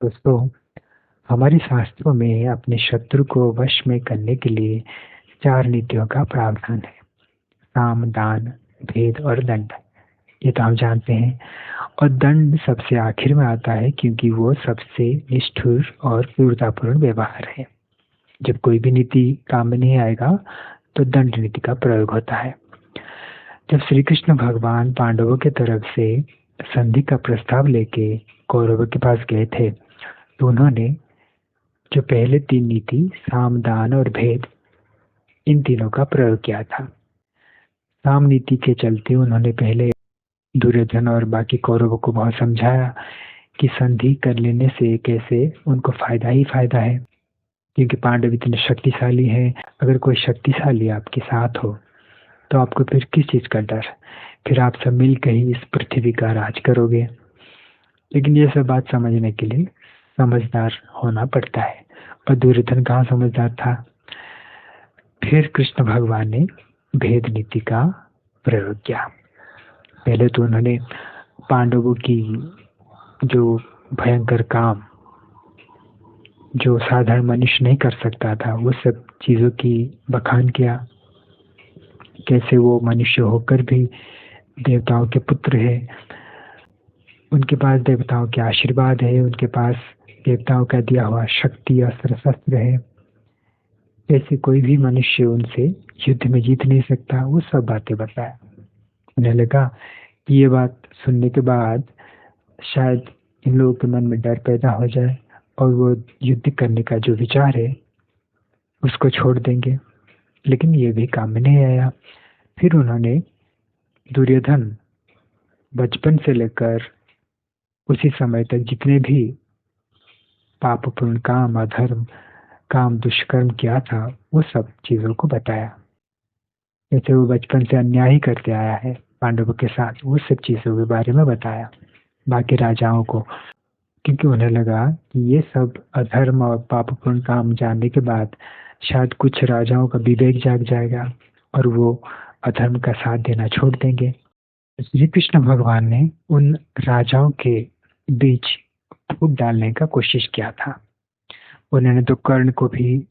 दोस्तों, हमारे शास्त्रों में अपने शत्रु को वश में करने के लिए 4 नीतियों का प्रावधान है। साम, दान, भेद और दंड। ये तो हम जानते हैं। और दंड सबसे आखिर में आता है क्योंकि वो सबसे निष्ठुर और क्रूरतापूर्ण व्यवहार है। जब कोई भी नीति काम में नहीं आएगा तो दंड नीति का प्रयोग होता है। जब श्री कृष्ण भगवान पांडवों की तरफ से संधि का प्रस्ताव लेके कौरवों के पास गए थे तो उन्होंने जो पहले 3 नीति साम, दान और भेद, इन तीनों का प्रयोग किया था। साम नीति के चलते उन्होंने पहले दुर्योधन और बाकी कौरवों को बहुत समझाया कि संधि कर लेने से कैसे उनको फायदा ही फायदा है, क्योंकि पांडव इतने शक्तिशाली हैं। अगर कोई शक्तिशाली आपके साथ हो तो आपको फिर किस चीज का डर? फिर आप सब मिलकर ही इस पृथ्वी का राज करोगे। लेकिन ये सब बात समझने के लिए समझदार होना पड़ता है, और दुर्योधन कहाँ समझदार था। फिर कृष्ण भगवान ने भेद नीति का प्रयोग किया। पहले तो उन्होंने पांडवों की जो भयंकर काम जो साधारण मनुष्य नहीं कर सकता था, वो सब चीजों की बखान किया। कैसे वो मनुष्य होकर भी देवताओं के पुत्र है, उनके पास देवताओं के आशीर्वाद है, उनके पास देवताओं का दिया हुआ शक्ति अस्त्र शस्त्र है। ऐसे कोई भी मनुष्य उनसे युद्ध में जीत नहीं सकता। वो सब बातें बताया। उन्हें लगा कि ये बात सुनने के बाद शायद इन लोगों के मन में डर पैदा हो जाए और वो युद्ध करने का जो विचार है उसको छोड़ देंगे। लेकिन ये भी काम में नहीं आया। फिर उन्होंने दुर्योधन बचपन से लेकर उसी समय तक जितने भी पापपूर्ण काम, अधर्म, काम, दुष्कर्म किया था, वो सब चीजों को बताया। जैसे वो बचपन से अन्याय ही करते आया है पांडवों के साथ, वो सब चीजों के बारे में बताया बाकी राजाओं को। क्योंकि उन्हें लगा कि ये सब अधर्म और पापपूर्ण काम जानने के बाद शायद कुछ राजाओं का विवेक जाग जाएगा और वो अधर्म का साथ देना छोड़ देंगे। श्री कृष्ण भगवान ने उन राजाओं के बीच फूट डालने का कोशिश किया था। उन्होंने तो कर्ण को भी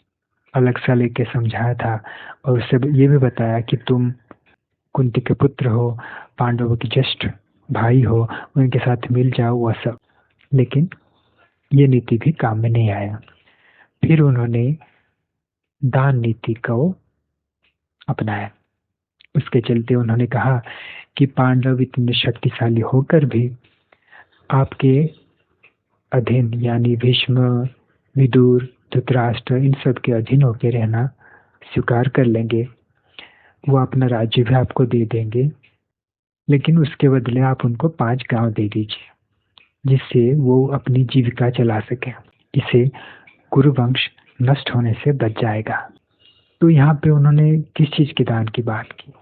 अलग सा लेके समझाया था और उससे ये भी बताया कि तुम कुंती के पुत्र हो, पांडवों के ज्येष्ठ भाई हो, उनके साथ मिल जाओ, वह सब। लेकिन ये नीति भी काम में नहीं आया। फिर उन्होंने दान नीति को अपनाया। उसके चलते उन्होंने कहा कि पांडव इतने शक्तिशाली होकर भी आपके अधीन, यानी भीष्म, विदुर, धृतराष्ट्र, इन सब के अधीन होकर रहना स्वीकार कर लेंगे। वो अपना राज्य भी आपको दे देंगे, लेकिन उसके बदले आप उनको 5 गांव दे दीजिए जिससे वो अपनी जीविका चला सके। इसे कुरुवंश नष्ट होने से बच जाएगा। तो यहाँ पे उन्होंने किस चीज के दान की बात की?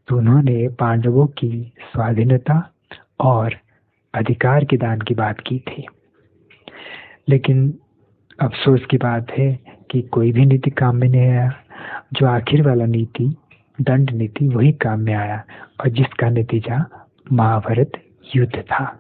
तो उन्होंने पांडवों की स्वाधीनता और अधिकार के दान की बात की थी। लेकिन अफसोस की बात है कि कोई भी नीति काम में नहीं आया। जो आखिर वाला नीति, दंड नीति, वही काम में आया और जिसका नतीजा महाभारत युद्ध था।